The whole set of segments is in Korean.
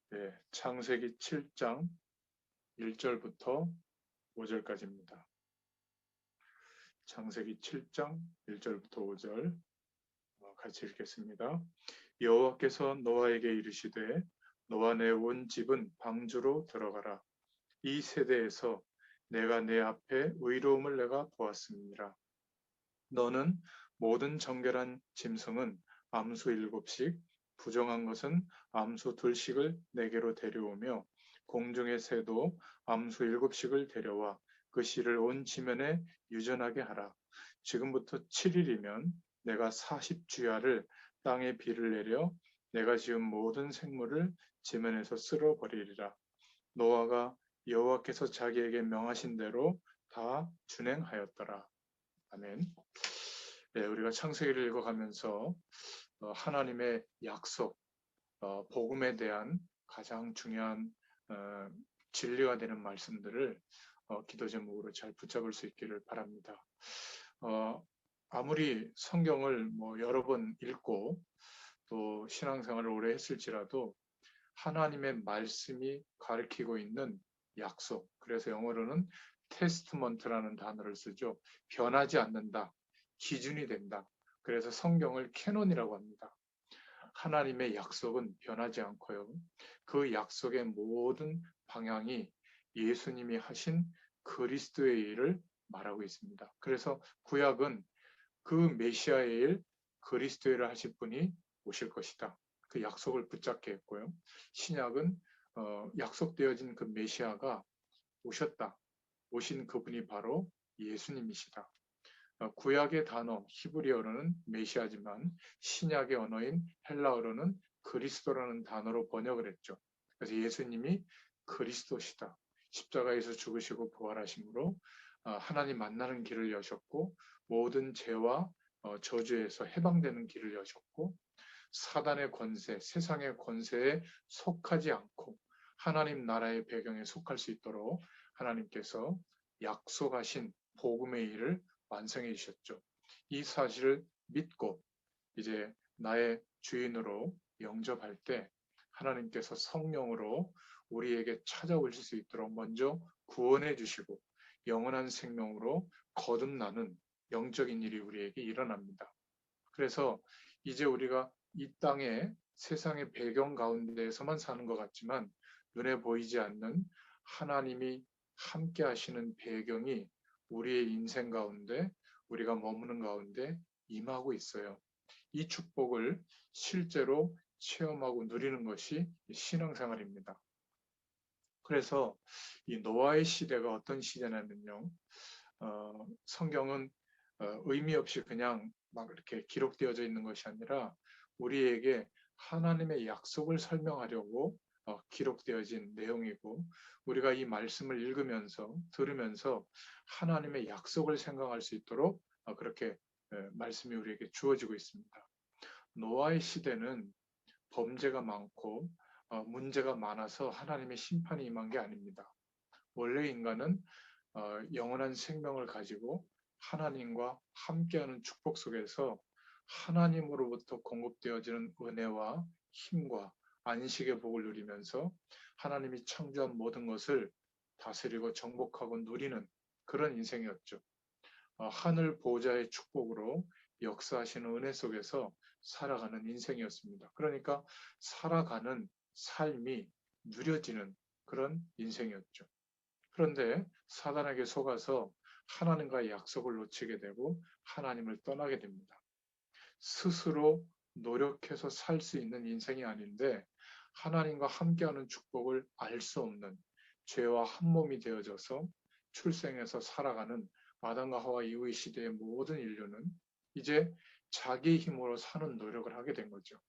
네, 창세기 7장 1절부터 5절까지입니다. 창세기 7장 1절부터 5절 같이 읽겠습니다. 여호와께서 노아에게 이르시되 너와 내 온 집은 방주로 들어가라. 이 세대에서 내가 내 앞에 의로움을 내가 보았습니다. 너는 모든 정결한 짐승은 암수 7씩, 부정한 것은 암수 2씩을 내게로 데려오며 공중의 새도 암수 7씩을 데려와 그 씨를 온 지면에 유전하게 하라. 지금부터 7일이면 내가 40주야를 땅에 비를 내려 내가 지은 모든 생물을 지면에서 쓸어버리리라. 노아가 여호와께서 자기에게 명하신 대로 다 준행하였더라. 아멘. 네, 우리가 창세기를 읽어가면서 하나님의 약속, 복음에 대한 가장 중요한 어, 진리가 되는 말씀들을 기도 제목으로 잘 붙잡을 수 있기를 바랍니다. 어, 아무리 성경을 뭐 여러 번 읽고 또 신앙생활을 오래 했을지라도 하나님의 말씀이 가리키고 있는 약속, 그래서 영어로는 테스트먼트라는 단어를 쓰죠. 변하지 않는다, 기준이 된다. 그래서 성경을 캐논이라고 합니다. 하나님의 약속은 변하지 않고요. 그 약속의 모든 방향이 예수님이 하신 그리스도의 일을 말하고 있습니다. 그래서 구약은 그 메시아의 일, 그리스도의 일을 하실 분이 오실 것이다. 그 약속을 붙잡게 했고요. 신약은 약속되어진 그 메시아가 오셨다. 오신 그분이 바로 예수님이시다. 구약의 단어 히브리어로는 메시아지만 신약의 언어인 헬라어로는 그리스도라는 단어로 번역을 했죠. 그래서 예수님이 그리스도시다. 십자가에서 죽으시고 부활하심으로 하나님 만나는 길을 여셨고 모든 죄와 저주에서 해방되는 길을 여셨고 사단의 권세, 세상의 권세에 속하지 않고 하나님 나라의 배경에 속할 수 있도록 하나님께서 약속하신 복음의 일을 완성해 주셨죠. 이 사실을 믿고 이제 나의 주인으로 영접할 때 하나님께서 성령으로 우리에게 찾아오실 수 있도록 먼저 구원해 주시고 영원한 생명으로 거듭나는 영적인 일이 우리에게 일어납니다. 그래서 이제 우리가 이 땅에 세상의 배경 가운데에서만 사는 것 같지만 눈에 보이지 않는 하나님이 함께 하시는 배경이 우리의 인생 가운데 우리가 머무는 가운데 임하고 있어요. 이 축복을 실제로 체험하고 누리는 것이 신앙생활입니다. 그래서 이 노아의 시대가 어떤 시대냐면요. 성경은 의미 없이 그냥 막 이렇게 기록되어져 있는 것이 아니라 우리에게 하나님의 약속을 설명하려고 기록되어진 내용이고 우리가 이 말씀을 읽으면서 들으면서 하나님의 약속을 생각할 수 있도록 그렇게 말씀이 우리에게 주어지고 있습니다. 노아의 시대는 범죄가 많고 문제가 많아서 하나님의 심판이 임한 게 아닙니다. 원래 인간은 영원한 생명을 가지고 하나님과 함께하는 축복 속에서 하나님으로부터 공급되어지는 은혜와 힘과 안식의 복을 누리면서 하나님이 창조한 모든 것을 다스리고 정복하고 누리는 그런 인생이었죠. 하늘 보호자의 축복으로 역사하시는 은혜 속에서 살아가는 인생이었습니다. 그러니까 살아가는 삶이 누려지는 그런 인생이었죠. 그런데 사단에게 속아서 하나님과의 약속을 놓치게 되고 하나님을 떠나게 됩니다. 스스로 노력해서 살 수 있는 인생이 아닌데 하나님과 함께하는 축복을 알 수 없는 죄와 한 몸이 되어져서 출생해서 살아가는 아담과 하와 이후의 시대의 모든 인류는 이제 자기 힘으로 사는 노력을 하게 된 거죠.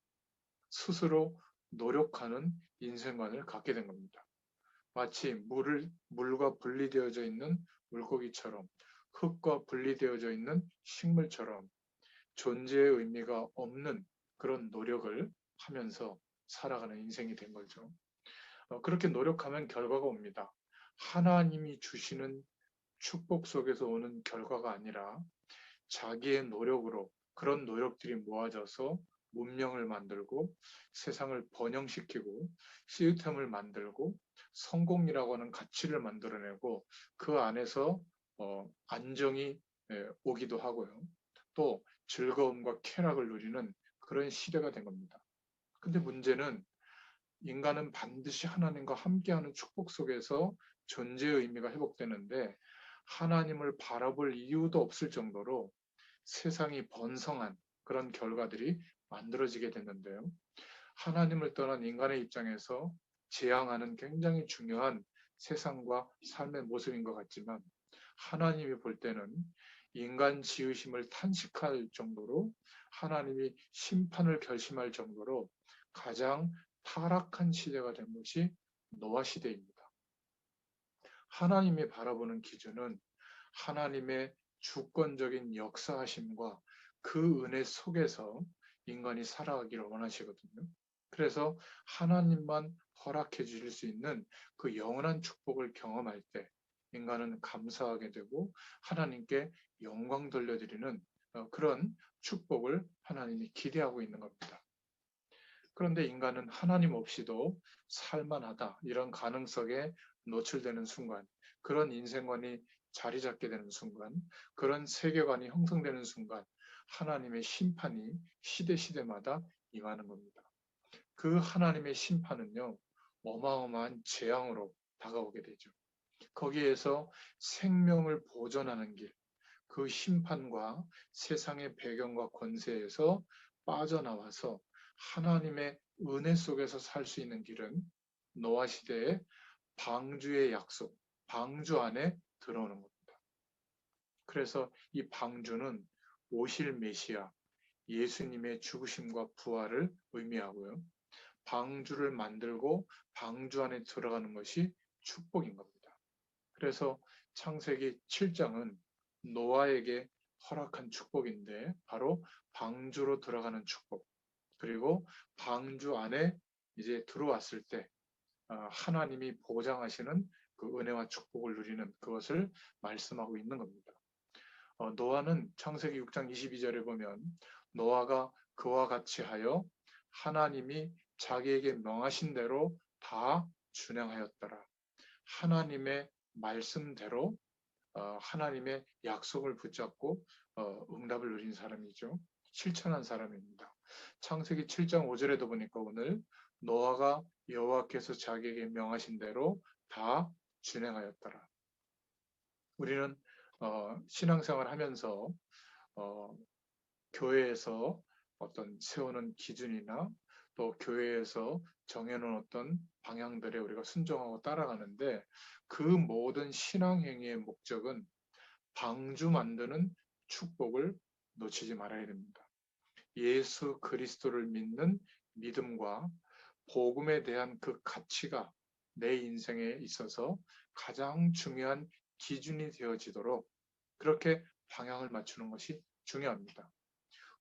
스스로 노력하는 인생관을 갖게 된 겁니다. 마치 물과 분리되어져 있는 물고기처럼 흙과 분리되어져 있는 식물처럼 존재의 의미가 없는 그런 노력을 하면서 살아가는 인생이 된 거죠. 그렇게 노력하면 결과가 옵니다. 하나님이 주시는 축복 속에서 오는 결과가 아니라 자기의 노력으로 그런 노력들이 모아져서 문명을 만들고 세상을 번영시키고 시스템을 만들고 성공이라고 하는 가치를 만들어내고 그 안에서 안정이 오기도 하고요. 또 즐거움과 쾌락을 누리는 그런 시대가 된 겁니다. 근데 문제는 인간은 반드시 하나님과 함께하는 축복 속에서 존재의 의미가 회복되는데 하나님을 바라볼 이유도 없을 정도로 세상이 번성한 그런 결과들이 만들어지게 됐는데요. 하나님을 떠난 인간의 입장에서 지향하는 굉장히 중요한 세상과 삶의 모습인 것 같지만 하나님이 볼 때는 인간 지으심을 탄식할 정도로 하나님이 심판을 결심할 정도로 가장 타락한 시대가 된 것이 노아 시대입니다. 하나님이 바라보는 기준은 하나님의 주권적인 역사하심과 그 은혜 속에서 인간이 살아가기를 원하시거든요. 그래서 하나님만 허락해 주실 수 있는 그 영원한 축복을 경험할 때 인간은 감사하게 되고 하나님께 영광 돌려드리는 그런 축복을 하나님이 기대하고 있는 겁니다. 그런데 인간은 하나님 없이도 살만하다 이런 가능성에 노출되는 순간, 그런 인생관이 자리 잡게 되는 순간, 그런 세계관이 형성되는 순간 하나님의 심판이 시대마다 임하는 겁니다. 그 하나님의 심판은요, 어마어마한 재앙으로 다가오게 되죠. 거기에서 생명을 보존하는 길, 그 심판과 세상의 배경과 권세에서 빠져나와서 하나님의 은혜 속에서 살 수 있는 길은 노아 시대의 방주의 약속, 방주 안에 들어오는 겁니다. 그래서 이 방주는 오실 메시아, 예수님의 죽으심과 부활을 의미하고요. 방주를 만들고 방주 안에 들어가는 것이 축복인 겁니다. 그래서 창세기 7장은 노아에게 허락한 축복인데 바로 방주로 들어가는 축복. 그리고 방주 안에 이제 들어왔을 때 하나님이 보장하시는 그 은혜와 축복을 누리는 그것을 말씀하고 있는 겁니다. 노아는 창세기 6장 22절에 보면 노아가 그와 같이 하여 하나님이 자기에게 명하신 대로 다 준행하였더라. 하나님의 말씀대로 하나님의 약속을 붙잡고 응답을 누린 사람이죠. 실천한 사람입니다. 창세기 7장 5절에도 보니까 오늘 노아가 여호와께서 자기에게 명하신 대로 다 준행하였더라. 우리는 신앙생활 하면서 교회에서 어떤 세우는 기준이나 또 교회에서 정해놓은 어떤 방향들에 우리가 순종하고 따라가는데 그 모든 신앙 행위의 목적은 방주 만드는 축복을 놓치지 말아야 됩니다. 예수 그리스도를 믿는 믿음과 복음에 대한 그 가치가 내 인생에 있어서 가장 중요한 기준이 되어지도록 그렇게 방향을 맞추는 것이 중요합니다.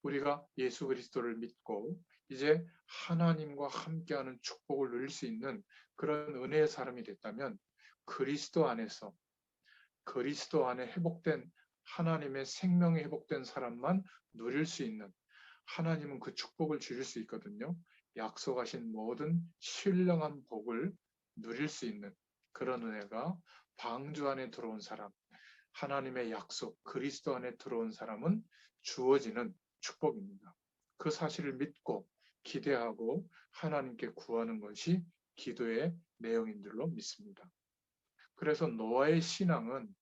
우리가 예수 그리스도를 믿고 이제 하나님과 함께하는 축복을 누릴 수 있는 그런 은혜의 사람이 됐다면 그리스도 안에서 그리스도 안에 회복된 하나님의 생명이 회복된 사람만 누릴 수 있는 하나님은 그 축복을 주실 수 있거든요. 약속하신 모든 신령한 복을 누릴 수 있는 그런 은혜가 방주 안에 들어온 사람, 하나님의 약속, 그리스도 안에 들어온 사람은 주어지는 축복입니다. 그 사실을 믿고 기대하고 하나님께 구하는 것이 기도의 내용인 줄로 믿습니다. 그래서 노아의 신앙은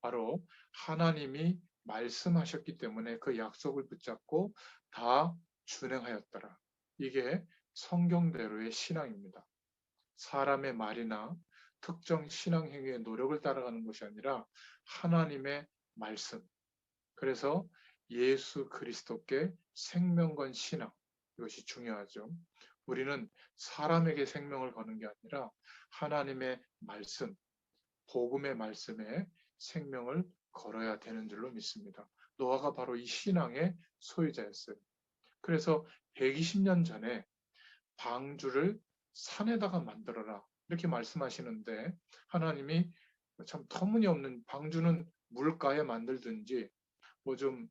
바로 하나님이 말씀하셨기 때문에 그 약속을 붙잡고 다 준행하였더라. 이게 성경대로의 신앙입니다. 사람의 말이나 특정 신앙 행위의 노력을 따라가는 것이 아니라 하나님의 말씀. 그래서 예수 그리스도께 생명 건 신앙. 이것이 중요하죠. 우리는 사람에게 생명을 거는 게 아니라 하나님의 말씀, 복음의 말씀에 생명을 걸어야 되는 줄로 믿습니다. 노아가 바로 이 신앙의 소유자였어요. 그래서 120년 전에 방주를 산에다가 만들어라 이렇게 말씀하시는데 하나님이 참 터무니없는 방주는 물가에 만들든지 뭐 좀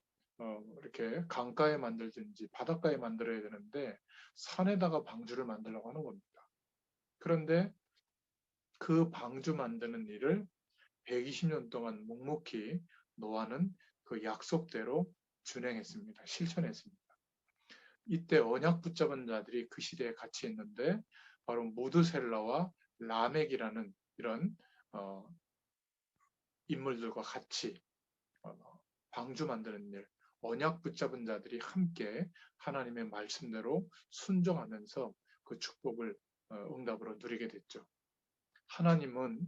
이렇게 강가에 만들든지 바닷가에 만들어야 되는데 산에다가 방주를 만들려고 하는 겁니다. 그런데 그 방주 만드는 일을 120년 동안 묵묵히 노아는 그 약속대로 준행했습니다. 실천했습니다. 이때 언약 붙잡은 자들이 그 시대에 같이 있는데 바로 무드셀라와 라멕이라는 이런 어, 인물들과 같이 어, 방주 만드는 일, 언약 붙잡은 자들이 함께 하나님의 말씀대로 순종하면서 그 축복을 응답으로 누리게 됐죠. 하나님은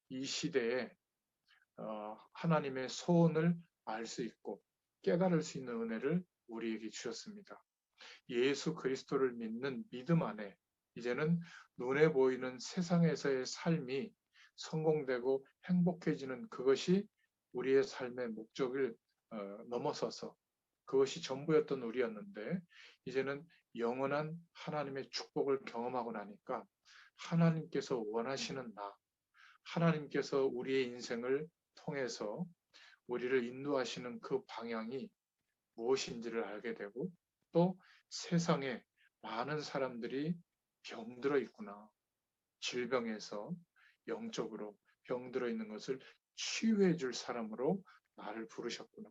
이 시대에 하나님의 소원을 알 수 있고 깨달을 수 있는 은혜를 우리에게 주셨습니다. 예수 그리스도를 믿는 믿음 안에 이제는 눈에 보이는 세상에서의 삶이 성공되고 행복해지는 그것이 우리의 삶의 목적을 넘어서서 그것이 전부였던 우리였는데 이제는 영원한 하나님의 축복을 경험하고 나니까 하나님께서 원하시는 나, 하나님께서 우리의 인생을 통해서 우리를 인도하시는 그 방향이 무엇인지를 알게 되고 또 세상에 많은 사람들이 병들어 있구나. 질병에서 영적으로 병들어 있는 것을 치유해 줄 사람으로 나를 부르셨구나.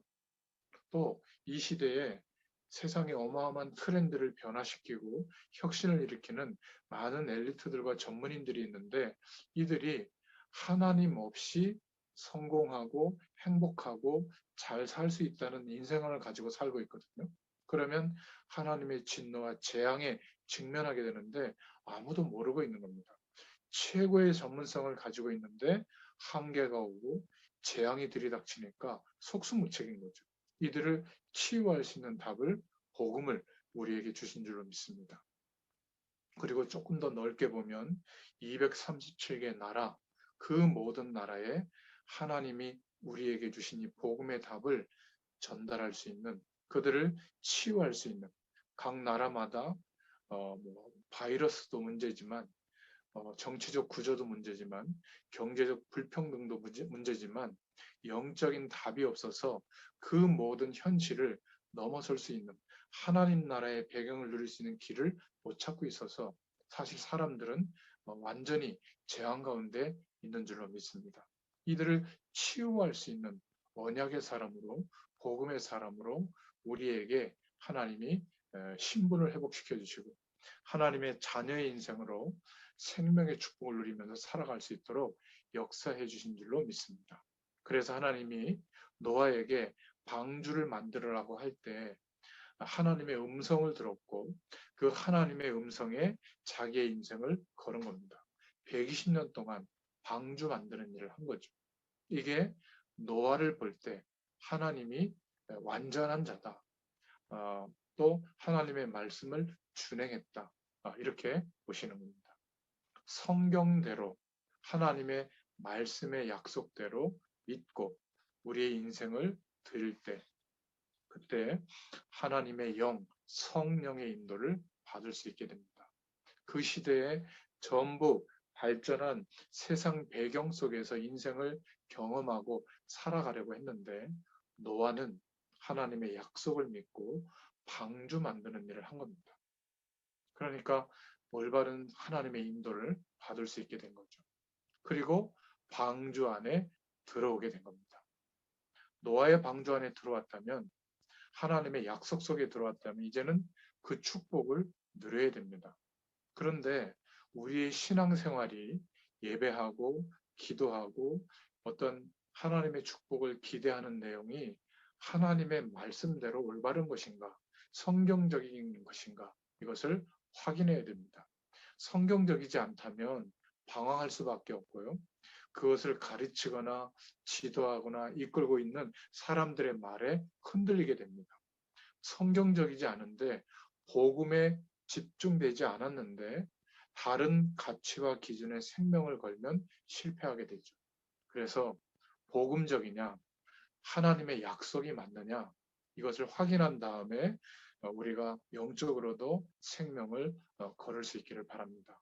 또 이 시대에 세상의 어마어마한 트렌드를 변화시키고 혁신을 일으키는 많은 엘리트들과 전문인들이 있는데 이들이 하나님 없이 성공하고 행복하고 잘 살 수 있다는 인생관을 가지고 살고 있거든요. 그러면 하나님의 진노와 재앙에 직면하게 되는데 아무도 모르고 있는 겁니다. 최고의 전문성을 가지고 있는데 한계가 오고 재앙이 들이닥치니까 속수무책인 거죠. 이들을 치유할 수 있는 답을 복음을 우리에게 주신 줄로 믿습니다. 그리고 조금 더 넓게 보면 237개 나라, 그 모든 나라에 하나님이 우리에게 주신 이 복음의 답을 전달할 수 있는 그들을 치유할 수 있는 각 나라마다 바이러스도 문제지만 정치적 구조도 문제지만 경제적 불평등도 문제지만 영적인 답이 없어서 그 모든 현실을 넘어설 수 있는 하나님 나라의 배경을 누릴 수 있는 길을 못 찾고 있어서 사실 사람들은 완전히 재앙 가운데 있는 줄로 믿습니다. 이들을 치유할 수 있는 언약의 사람으로 복음의 사람으로 우리에게 하나님이 신분을 회복시켜 주시고 하나님의 자녀의 인생으로 생명의 축복을 누리면서 살아갈 수 있도록 역사해 주신 줄로 믿습니다. 그래서 하나님이 노아에게 방주를 만들으라고 할 때 하나님의 음성을 들었고 그 하나님의 음성에 자기의 인생을 걸은 겁니다. 120년 동안 방주 만드는 일을 한 거죠. 이게 노아를 볼 때 하나님이 완전한 자다. 또 하나님의 말씀을 준행했다. 이렇게 보시는 겁니다. 성경대로 하나님의 말씀의 약속대로 믿고 우리의 인생을 드릴 때 그때 하나님의 영, 성령의 인도를 받을 수 있게 됩니다. 그 시대에 전부 발전한 세상 배경 속에서 인생을 경험하고 살아가려고 했는데 노아는 하나님의 약속을 믿고 방주 만드는 일을 한 겁니다. 그러니까 올바른 하나님의 인도를 받을 수 있게 된 거죠. 그리고 방주 안에 들어오게 된 겁니다. 노아의 방주 안에 들어왔다면 하나님의 약속 속에 들어왔다면 이제는 그 축복을 누려야 됩니다. 그런데 우리의 신앙생활이 예배하고 기도하고 어떤 하나님의 축복을 기대하는 내용이 하나님의 말씀대로 올바른 것인가, 성경적인 것인가, 이것을 확인해야 됩니다. 성경적이지 않다면 방황할 수밖에 없고요. 그것을 가르치거나 지도하거나 이끌고 있는 사람들의 말에 흔들리게 됩니다. 성경적이지 않은데 복음에 집중되지 않았는데 다른 가치와 기준에 생명을 걸면 실패하게 되죠. 그래서 복음적이냐, 하나님의 약속이 맞느냐, 이것을 확인한 다음에 우리가 영적으로도 생명을 걸을 수 있기를 바랍니다.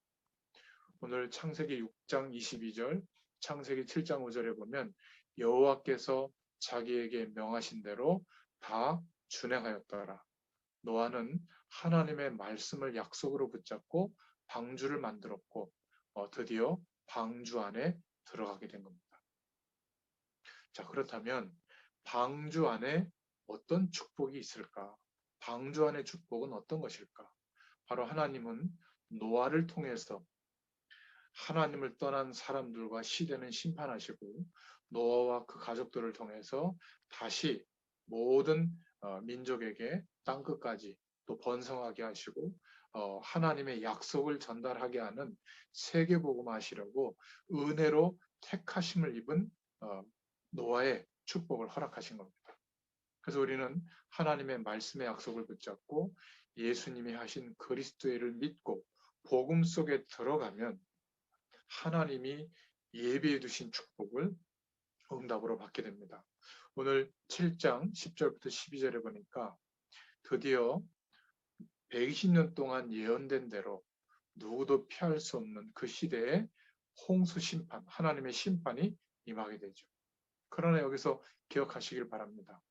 오늘 창세기 6장 22절, 창세기 7장 5절에 보면 여호와께서 자기에게 명하신 대로 다 준행하였더라. 노아는 하나님의 말씀을 약속으로 붙잡고 방주를 만들었고 드디어 방주 안에 들어가게 된 겁니다. 자, 그렇다면 방주 안에 어떤 축복이 있을까? 방주 안의 축복은 어떤 것일까? 바로 하나님은 노아를 통해서 하나님을 떠난 사람들과 시대는 심판하시고 노아와 그 가족들을 통해서 다시 모든 민족에게 땅끝까지 또 번성하게 하시고 하나님의 약속을 전달하게 하는 세계복음 하시려고 은혜로 택하심을 입은 노아의 축복을 허락하신 겁니다. 그래서 우리는 하나님의 말씀의 약속을 붙잡고 예수님이 하신 그리스도의를 믿고 복음 속에 들어가면 하나님이 예비해 두신 축복을 응답으로 받게 됩니다. 오늘 7장 10절부터 12절에 보니까 드디어 120년 동안 예언된 대로 누구도 피할 수 없는 그 시대에 홍수 심판, 하나님의 심판이 임하게 되죠. 그러나 여기서 기억하시길 바랍니다.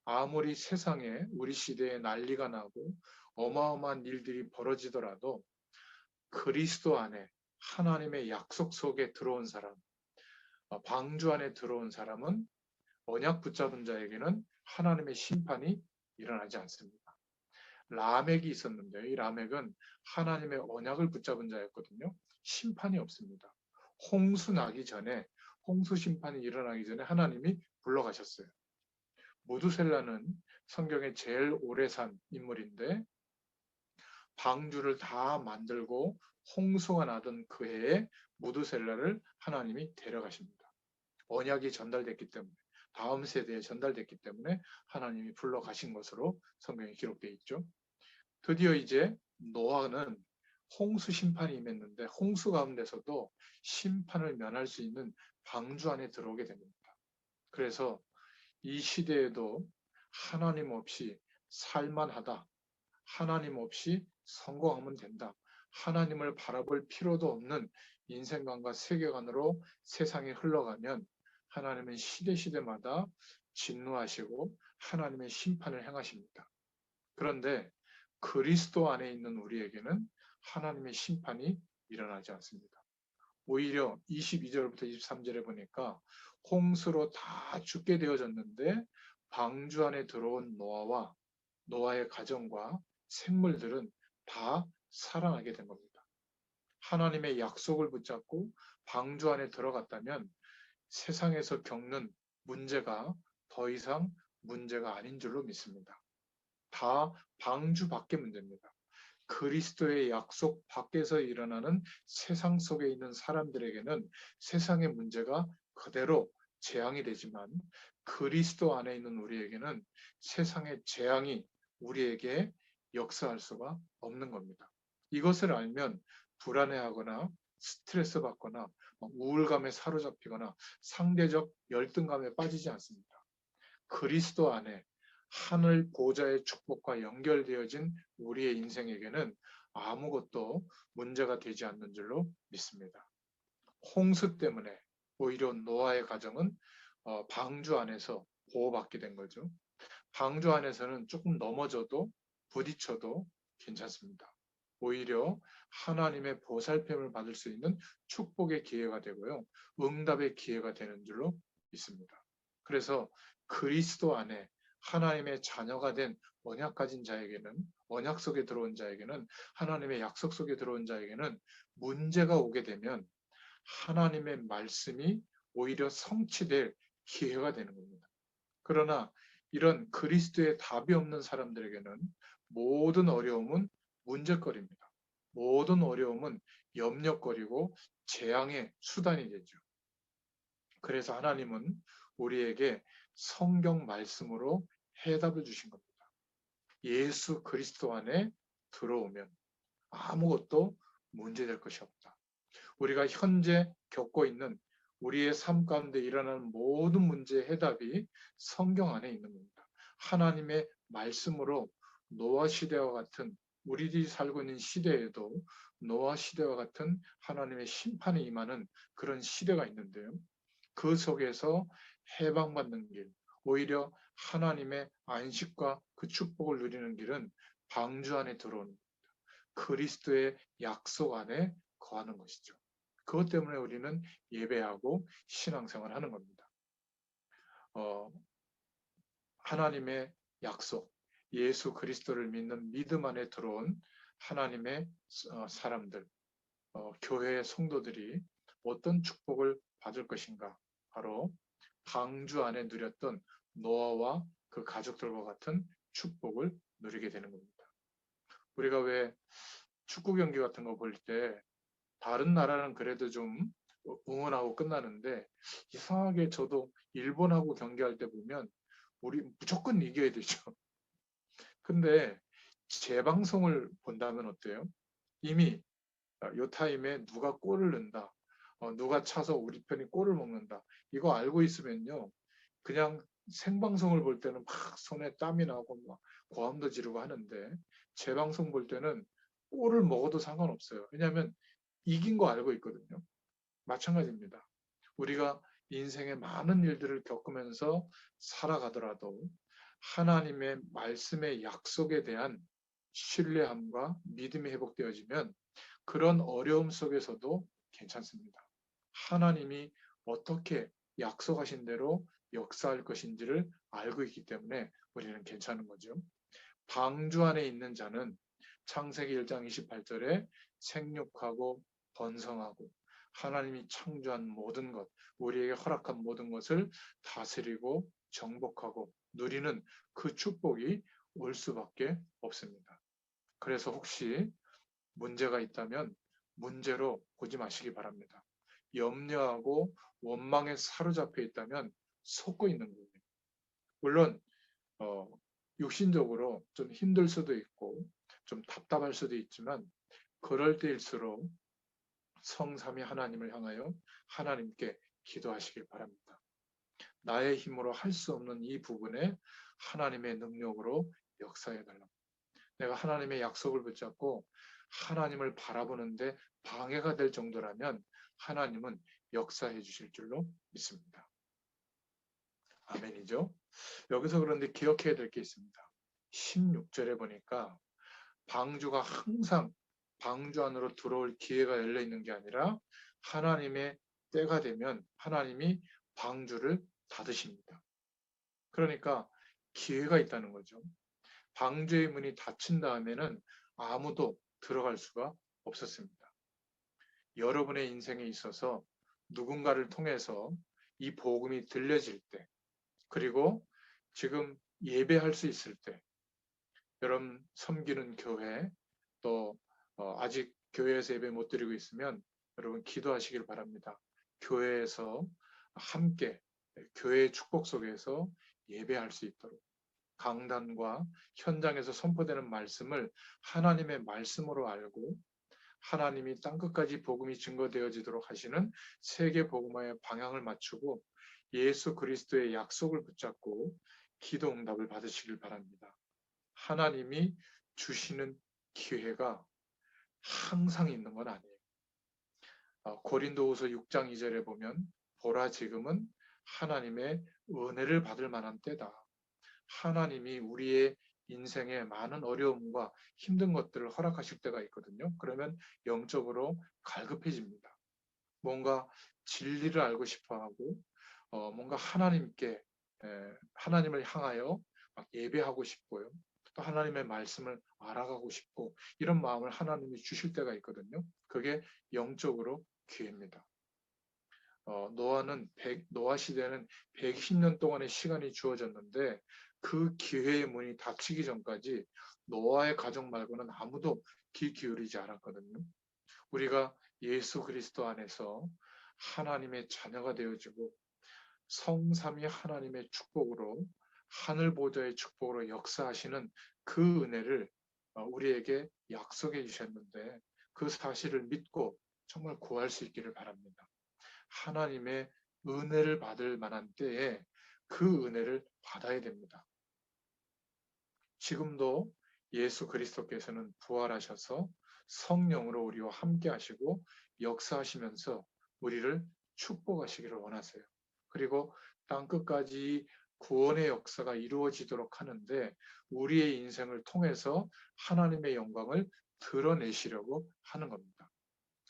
아무리 세상에 우리 시대에 난리가 나고 어마어마한 일들이 벌어지더라도 그리스도 안에 하나님의 약속 속에 들어온 사람, 방주 안에 들어온 사람은 언약 붙잡은 자에게는 하나님의 심판이 일어나지 않습니다. 라멕이 있었는데 이 라멕은 하나님의 언약을 붙잡은 자였거든요. 심판이 없습니다. 홍수 나기 전에 홍수 심판이 일어나기 전에 하나님이 불러가셨어요. 무두셀라는 성경에 제일 오래 산 인물인데 방주를 다 만들고 홍수가 나던 그 해에 무두셀라를 하나님이 데려가십니다. 언약이 전달됐기 때문에 다음 세대에 전달됐기 때문에 하나님이 불러가신 것으로 성경에 기록되어 있죠. 드디어 이제 노아는 홍수 심판이 임했는데 홍수 가운데서도 심판을 면할 수 있는 방주 안에 들어오게 됩니다. 그래서 이 시대에도 하나님 없이 살만하다. 하나님 없이 성공하면 된다. 하나님을 바라볼 필요도 없는 인생관과 세계관으로 세상이 흘러가면 하나님은 시대마다 진노하시고 하나님의 심판을 행하십니다. 그런데 그리스도 안에 있는 우리에게는 하나님의 심판이 일어나지 않습니다. 오히려 22절부터 23절에 보니까 홍수로 다 죽게 되어졌는데 방주 안에 들어온 노아와 노아의 가정과 생물들은 다 살아나게 된 겁니다. 하나님의 약속을 붙잡고 방주 안에 들어갔다면 세상에서 겪는 문제가 더 이상 문제가 아닌 줄로 믿습니다. 다 방주 밖의 문제입니다. 그리스도의 약속 밖에서 일어나는 세상 속에 있는 사람들에게는 세상의 문제가 그대로 재앙이 되지만 그리스도 안에 있는 우리에게는 세상의 재앙이 우리에게 역사할 수가 없는 겁니다. 이것을 알면 불안해하거나 스트레스 받거나 우울감에 사로잡히거나 상대적 열등감에 빠지지 않습니다. 그리스도 안에 하늘 보좌의 축복과 연결되어진 우리의 인생에게는 아무것도 문제가 되지 않는 줄로 믿습니다. 홍수 때문에 오히려 노아의 가정은 방주 안에서 보호받게 된 거죠. 방주 안에서는 조금 넘어져도 부딪혀도 괜찮습니다. 오히려 하나님의 보살핌을 받을 수 있는 축복의 기회가 되고요. 응답의 기회가 되는 줄로 믿습니다. 그래서 그리스도 안에 하나님의 자녀가 된 언약 가진 자에게는 언약 속에 들어온 자에게는 하나님의 약속 속에 들어온 자에게는 문제가 오게 되면 하나님의 말씀이 오히려 성취될 기회가 되는 겁니다. 그러나 이런 그리스도의 답이 없는 사람들에게는 모든 어려움은 문제거리입니다. 모든 어려움은 염려거리고 재앙의 수단이 되죠. 그래서 하나님은 우리에게 성경 말씀으로 해답을 주신 겁니다. 예수 그리스도 안에 들어오면 아무것도 문제될 것이 없다. 우리가 현재 겪고 있는 우리의 삶 가운데 일어나는 모든 문제의 해답이 성경 안에 있는 겁니다. 하나님의 말씀으로 노아 시대와 같은 우리들이 살고 있는 시대에도 노아 시대와 같은 하나님의 심판이 임하는 그런 시대가 있는데요. 그 속에서 해방받는 길, 오히려 하나님의 안식과 그 축복을 누리는 길은 방주 안에 들어오는 그리스도의 약속 안에 거하는 것이죠. 그것 때문에 우리는 예배하고 신앙생활을 하는 겁니다. 어, 하나님의 약속, 예수 그리스도를 믿는 믿음 안에 들어온 하나님의 사람들, 교회의 성도들이 어떤 축복을 받을 것인가? 바로 방주 안에 누렸던 노아와 그 가족들과 같은 축복을 누리게 되는 겁니다. 우리가 왜 축구 경기 같은 거 볼 때 다른 나라는 그래도 좀 응원하고 끝나는데 이상하게 저도 일본하고 경기할 때 보면 우리 무조건 이겨야 되죠. 근데 재방송을 본다면 어때요? 이미 요 타임에 누가 골을 넣는다. 누가 차서 우리 편이 골을 먹는다. 이거 알고 있으면요. 그냥 생방송을 볼 때는 막 손에 땀이 나고 막 고함도 지르고 하는데 재방송 볼 때는 골을 먹어도 상관없어요. 왜냐하면 이긴 거 알고 있거든요. 마찬가지입니다. 우리가 인생의 많은 일들을 겪으면서 살아가더라도 하나님의 말씀의 약속에 대한 신뢰함과 믿음이 회복되어지면 그런 어려움 속에서도 괜찮습니다. 하나님이 어떻게 약속하신 대로 역사할 것인지를 알고 있기 때문에 우리는 괜찮은 거죠. 방주 안에 있는 자는 창세기 1장 28절에 생육하고 번성하고 하나님이 창조한 모든 것, 우리에게 허락한 모든 것을 다스리고 정복하고 누리는 그 축복이 올 수밖에 없습니다. 그래서 혹시 문제가 있다면 문제로 보지 마시기 바랍니다. 염려하고 원망에 사로잡혀 있다면 속고 있는 거예요. 물론 어, 육신적으로 좀 힘들 수도 있고 좀 답답할 수도 있지만 그럴 때일수록 성삼위 하나님을 향하여 하나님께 기도하시길 바랍니다. 나의 힘으로 할 수 없는 이 부분에 하나님의 능력으로 역사해 달라. 내가 하나님의 약속을 붙잡고 하나님을 바라보는데 방해가 될 정도라면 하나님은 역사해 주실 줄로 믿습니다. 아멘이죠. 여기서 그런데 기억해야 될 게 있습니다. 16절에 보니까 방주가 항상 방주 안으로 들어올 기회가 열려 있는 게 아니라 하나님의 때가 되면 하나님이 방주를 닫으십니다. 그러니까 기회가 있다는 거죠. 방주의 문이 닫힌 다음에는 아무도 들어갈 수가 없었습니다. 여러분의 인생에 있어서 누군가를 통해서 이 복음이 들려질 때, 그리고 지금 예배할 수 있을 때, 여러분 섬기는 교회, 또 아직 교회에서 예배 못 드리고 있으면 여러분 기도하시길 바랍니다. 교회에서 함께 교회의 축복 속에서 예배할 수 있도록 강단과 현장에서 선포되는 말씀을 하나님의 말씀으로 알고 하나님이 땅끝까지 복음이 증거되어지도록 하시는 세계 복음화의 방향을 맞추고 예수 그리스도의 약속을 붙잡고 기도 응답을 받으시길 바랍니다. 하나님이 주시는 기회가 항상 있는 건 아니에요. 고린도후서 6장 2절에 보면 보라 지금은 하나님의 은혜를 받을 만한 때다. 하나님이 우리의 인생에 많은 어려움과 힘든 것들을 허락하실 때가 있거든요. 그러면 영적으로 갈급해집니다. 뭔가 진리를 알고 싶어하고 뭔가 하나님께 하나님을 향하여 막 예배하고 싶고요. 또 하나님의 말씀을 알아가고 싶고 이런 마음을 하나님이 주실 때가 있거든요. 그게 영적으로 기회입니다. 노아 시대는 120년 동안의 시간이 주어졌는데 그 기회의 문이 닫히기 전까지 노아의 가족 말고는 아무도 귀 기울이지 않았거든요. 우리가 예수 그리스도 안에서 하나님의 자녀가 되어지고 성삼위 하나님의 축복으로 하늘 보좌의 축복으로 역사하시는 그 은혜를 우리에게 약속해 주셨는데 그 사실을 믿고 정말 구할 수 있기를 바랍니다. 하나님의 은혜를 받을 만한 때에 그 은혜를 받아야 됩니다. 지금도 예수 그리스도께서는 부활하셔서 성령으로 우리와 함께 하시고 역사하시면서 우리를 축복하시기를 원하세요. 그리고 땅끝까지 구원의 역사가 이루어지도록 하는데 우리의 인생을 통해서 하나님의 영광을 드러내시려고 하는 겁니다.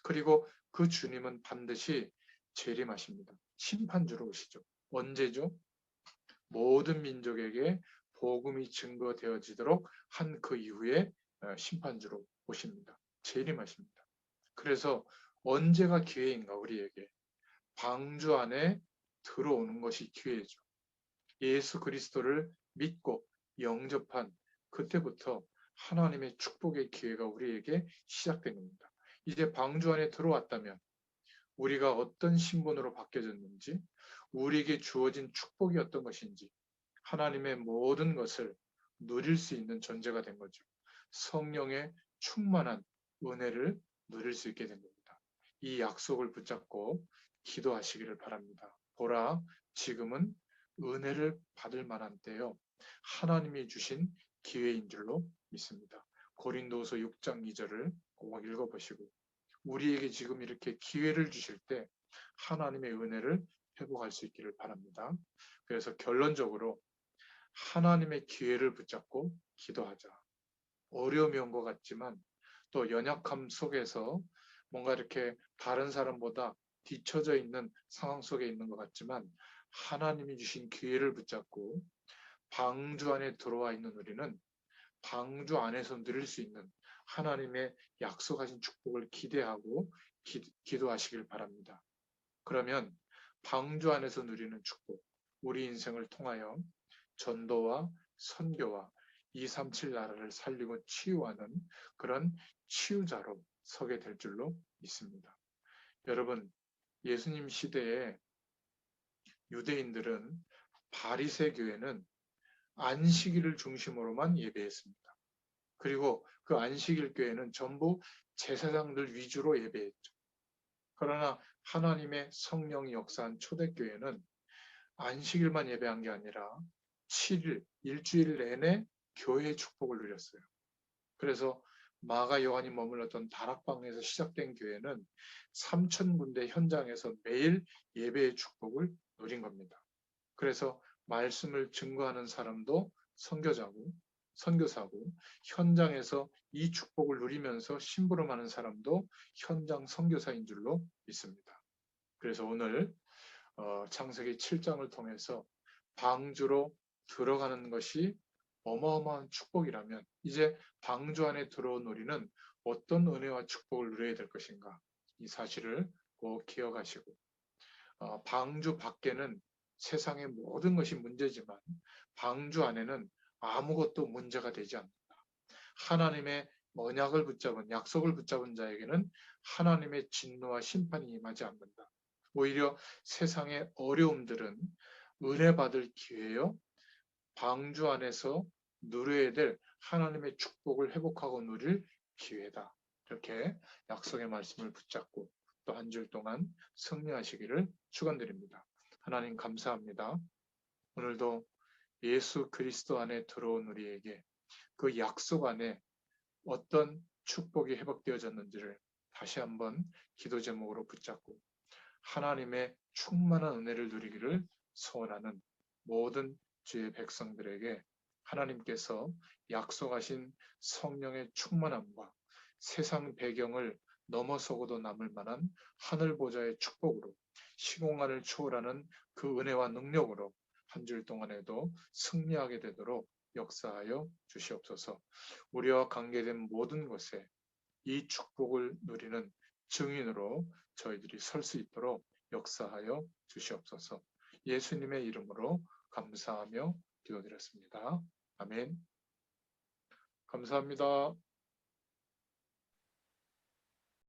그리고 그 주님은 반드시 재림하십니다. 심판주로 오시죠. 언제죠? 모든 민족에게 복음이 증거되어지도록 한 그 이후에 심판주로 오십니다. 재림하십니다. 그래서 언제가 기회인가 우리에게? 방주 안에 들어오는 것이 기회죠. 예수 그리스도를 믿고 영접한 그때부터 하나님의 축복의 기회가 우리에게 시작된 겁니다. 이제 방주 안에 들어왔다면 우리가 어떤 신분으로 바뀌어졌는지, 우리에게 주어진 축복이 어떤 것인지, 하나님의 모든 것을 누릴 수 있는 존재가 된 거죠. 성령의 충만한 은혜를 누릴 수 있게 된 겁니다. 이 약속을 붙잡고 기도하시기를 바랍니다. 보라, 지금은 은혜를 받을 만한 때요. 하나님이 주신 기회인 줄로 믿습니다. 고린도서 6장 2절을 꼭 읽어보시고 우리에게 지금 이렇게 기회를 주실 때 하나님의 은혜를 회복할 수 있기를 바랍니다. 그래서 결론적으로 하나님의 기회를 붙잡고 기도하자. 어려움이 온 것 같지만 또 연약함 속에서 뭔가 이렇게 다른 사람보다 뒤처져 있는 상황 속에 있는 것 같지만 하나님이 주신 기회를 붙잡고 방주 안에 들어와 있는 우리는 방주 안에서 누릴 수 있는 하나님의 약속하신 축복을 기대하고 기도하시길 바랍니다. 그러면 방주 안에서 누리는 축복, 우리 인생을 통하여 전도와 선교와 237 나라를 살리고 치유하는 그런 치유자로 서게 될 줄로 믿습니다. 여러분, 예수님 시대에 유대인들은 바리새 교회는 안식일을 중심으로만 예배했습니다. 그리고 그 안식일 교회는 전부 제사장들 위주로 예배했죠. 그러나 하나님의 성령이 역사한 초대교회는 안식일만 예배한 게 아니라 7일, 일주일 내내 교회의 축복을 누렸어요. 그래서 마가 요한이 머물렀던 다락방에서 시작된 교회는 3,000군데 현장에서 매일 예배의 축복을 누린 겁니다. 그래서 말씀을 증거하는 사람도 선교사고 현장에서 이 축복을 누리면서 심부름하는 사람도 현장 선교사인 줄로 믿습니다. 그래서 오늘 창세기 7장을 통해서 방주로 들어가는 것이 어마어마한 축복이라면 이제 방주 안에 들어온 우리는 어떤 은혜와 축복을 누려야 될 것인가, 이 사실을 꼭 기억하시고 방주 밖에는 세상의 모든 것이 문제지만 방주 안에는 아무것도 문제가 되지 않는다. 하나님의 언약을 붙잡은, 약속을 붙잡은 자에게는 하나님의 진노와 심판이 임하지 않는다. 오히려 세상의 어려움들은 은혜 받을 기회요, 방주 안에서 누려야 될 하나님의 축복을 회복하고 누릴 기회다. 이렇게 약속의 말씀을 붙잡고 또 한 주 동안 승리하시기를 축원드립니다. 하나님 감사합니다. 오늘도 예수 그리스도 안에 들어온 우리에게 그 약속 안에 어떤 축복이 회복되어졌는지를 다시 한번 기도 제목으로 붙잡고 하나님의 충만한 은혜를 누리기를 소원하는 모든 주의 백성들에게 하나님께서 약속하신 성령의 충만함과 세상 배경을 넘어서고도 남을 만한 하늘 보좌의 축복으로 시공간을 초월하는 그 은혜와 능력으로 한 주 동안에도 승리하게 되도록 역사하여 주시옵소서. 우리와 관계된 모든 것에 이 축복을 누리는 증인으로 저희들이 설 수 있도록 역사하여 주시옵소서. 예수님의 이름으로 감사하며 기도드렸습니다. 아멘. 감사합니다.